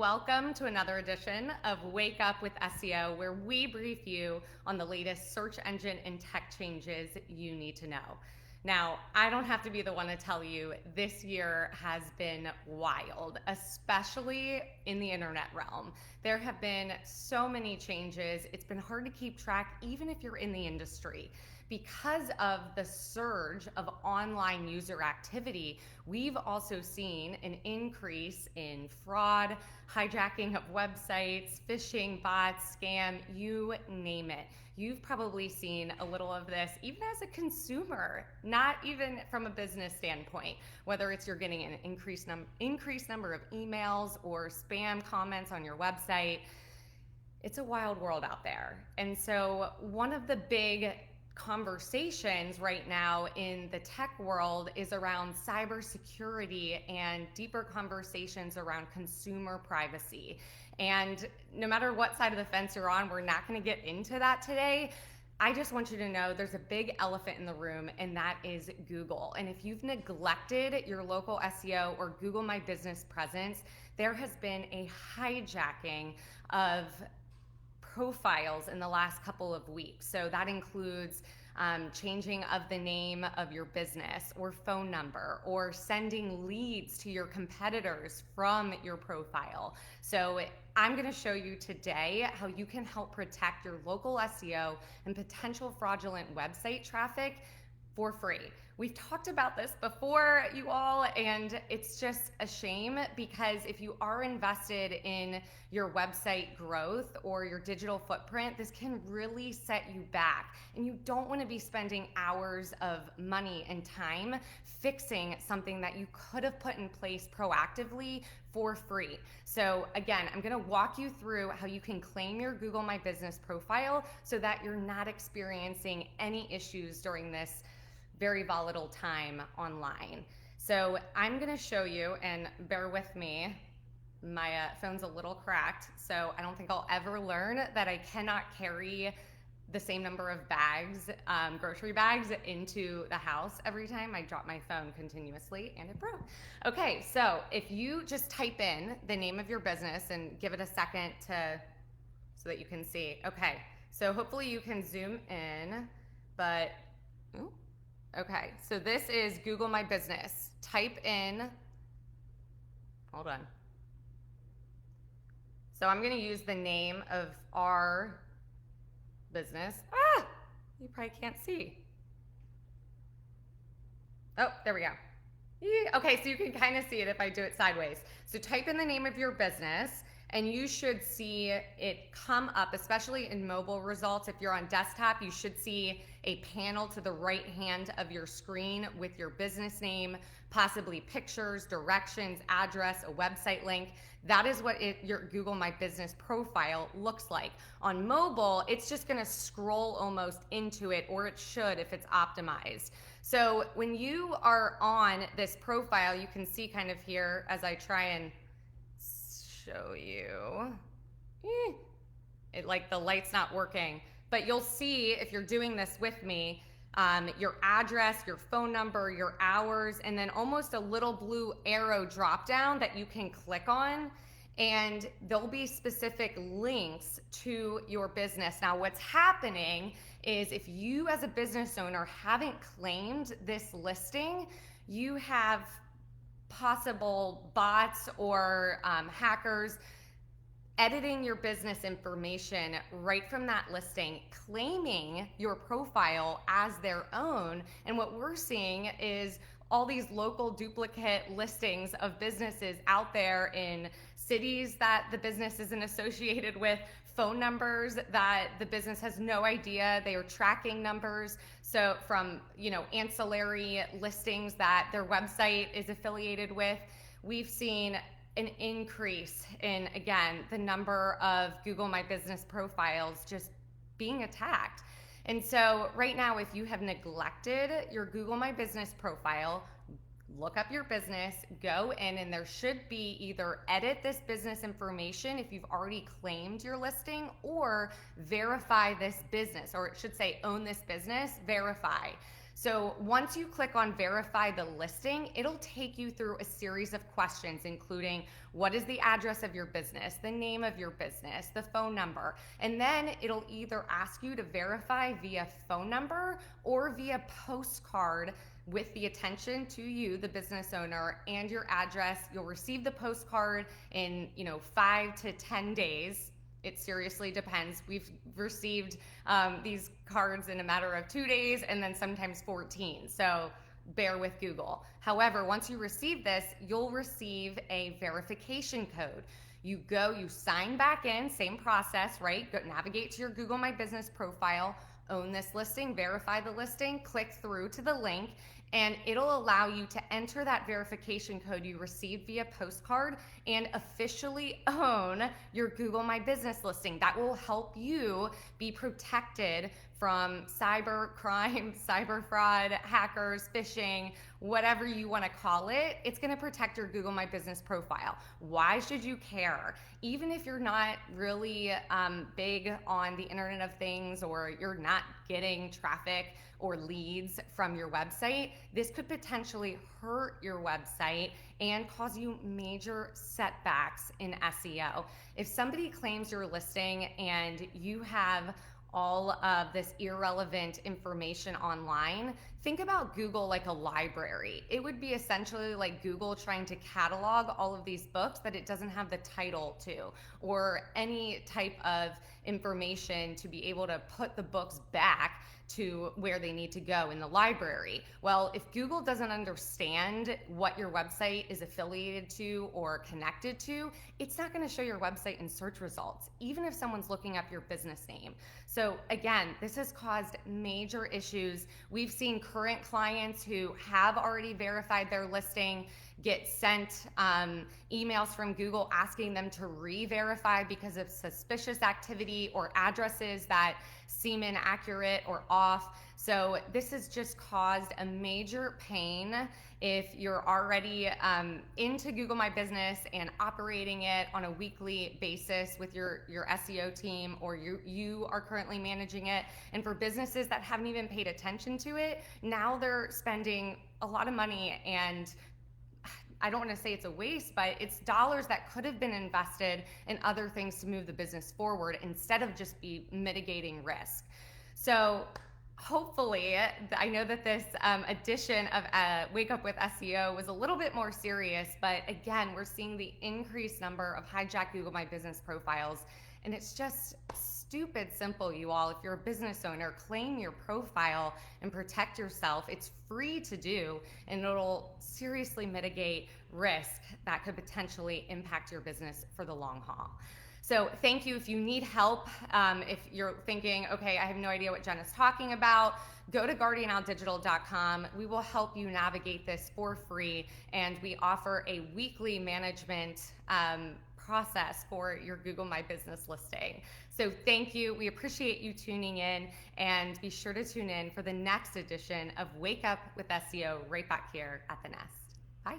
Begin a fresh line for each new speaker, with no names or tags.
welcome to another edition of Wake Up with SEO, where we brief you on the latest search engine and tech changes you need to know. Now, I don't have to be the one to tell you this year has been wild, especially in the internet realm. There have been so many changes. It's been hard to keep track, even if you're in the industry. Because of the surge of online user activity, we've also seen an increase in fraud, hijacking of websites, phishing, bots, scam, you name it. You've probably seen a little of this even as a consumer, not even from a business standpoint, whether it's you're getting an increased number of emails or spam comments on your website. It's a wild world out there. And so one of the big conversations right now in the tech world is around cybersecurity and deeper conversations around consumer privacy. And no matter what side of the fence you're on, we're not going to get into that today. I just want you to know there's a big elephant in the room, and that is Google. And if you've neglected your local SEO or Google My Business presence, there has been a hijacking of profiles in the last couple of weeks. So that includes changing of the name of your business or phone number, or sending leads to your competitors from your profile. So I'm going to show you today how you can help protect your local SEO and potential fraudulent website traffic for free. We've talked about this before, you all, and it's just a shame because if you are invested in your website growth or your digital footprint, this can really set you back. And you don't want to be spending hours of money and time fixing something that you could have put in place proactively for free. So again, I'm going to walk you through how you can claim your Google My Business profile so that you're not experiencing any issues during this very volatile time online. So I'm going to show you, and bear with me, my phone's a little cracked, so I don't think I'll ever learn that I cannot carry the same number of bags, grocery bags, into the house every time. I drop my phone continuously and it broke. Okay, so if you just type in the name of your business and give it a second so that you can see. Okay, so hopefully you can zoom in, but okay, so this is Google My Business. Type in, hold on. So I'm gonna use the name of our business. You probably can't see. Oh, there we go. Okay, so you can kind of see it if I do it sideways. So type in the name of your business, and you should see it come up, especially in mobile results. If you're on desktop, you should see a panel to the right hand of your screen with your business name, possibly pictures, directions, address, a website link. That is what your Google My Business profile looks like. On mobile, it's just gonna scroll almost into it, or it should if it's optimized. So when you are on this profile, you can see kind of here as I try and show you. It, like, the light's not working, but you'll see if you're doing this with me, your address, your phone number, your hours, and then almost a little blue arrow drop down that you can click on, and there'll be specific links to your business. Now, what's happening is if you as a business owner haven't claimed this listing, you have possible bots or hackers editing your business information right from that listing, claiming your profile as their own. And what we're seeing is all these local duplicate listings of businesses out there in cities that the business isn't associated with, phone numbers that the business has no idea. They are tracking numbers, so from ancillary listings that their website is affiliated with. We've seen an increase in, again, the number of Google My Business profiles just being attacked. And so right now, if you have neglected your Google My Business profile, look up your business, go in, and there should be either edit this business information if you've already claimed your listing, or verify this business, or it should say own this business, verify. So once you click on verify the listing, it'll take you through a series of questions, including what is the address of your business, the name of your business, the phone number, and then it'll either ask you to verify via phone number or via postcard with the attention to you, the business owner, and your address. You'll receive the postcard in 5 to 10 days. It seriously depends. We've received these cards in a matter of 2 days and then sometimes 14. So bear with Google. However, once you receive this, you'll receive a verification code. You sign back in, same process, right? Go navigate to your Google My Business profile, own this listing, verify the listing, click through to the link, and it'll allow you to enter that verification code you received via postcard and officially own your Google My Business listing. That will help you be protected from cyber crime, cyber fraud, hackers, phishing, whatever you want to call it. It's going to protect your Google My Business profile. Why should you care? Even if you're not really big on the Internet of Things, or you're not getting traffic or leads from your website, this could potentially hurt your website and cause you major setbacks in SEO. If somebody claims your listing and you have all of this irrelevant information online, think about Google like a library. It would be essentially like Google trying to catalog all of these books that it doesn't have the title to, or any type of information to be able to put the books back to where they need to go in the library. Well, if Google doesn't understand what your website is affiliated to or connected to, it's not going to show your website in search results, even if someone's looking up your business name. So again, this has caused major issues. We've seen current clients who have already verified their listing get sent emails from Google asking them to re-verify because of suspicious activity or addresses that seem inaccurate or off. So this has just caused a major pain if you're already into Google My Business and operating it on a weekly basis with your SEO team, or you are currently managing it. And for businesses that haven't even paid attention to it, now they're spending a lot of money, and I don't want to say it's a waste, but it's dollars that could have been invested in other things to move the business forward instead of just be mitigating risk. So hopefully, I know that this edition of Wake Up with SEO was a little bit more serious, but again, we're seeing the increased number of hijacked Google My Business profiles, and it's just stupid simple, you all. If you're a business owner, claim your profile and protect yourself. It's free to do, and it'll seriously mitigate risk that could potentially impact your business for the long haul. So thank you. If you need help, if you're thinking, okay, I have no idea what Jen is talking about, go to guardianoutdigital.com. We will help you navigate this for free, and we offer a weekly management process for your Google My Business listing. So thank you. We appreciate you tuning in, and be sure to tune in for the next edition of Wake Up with SEO right back here at The Nest. Bye.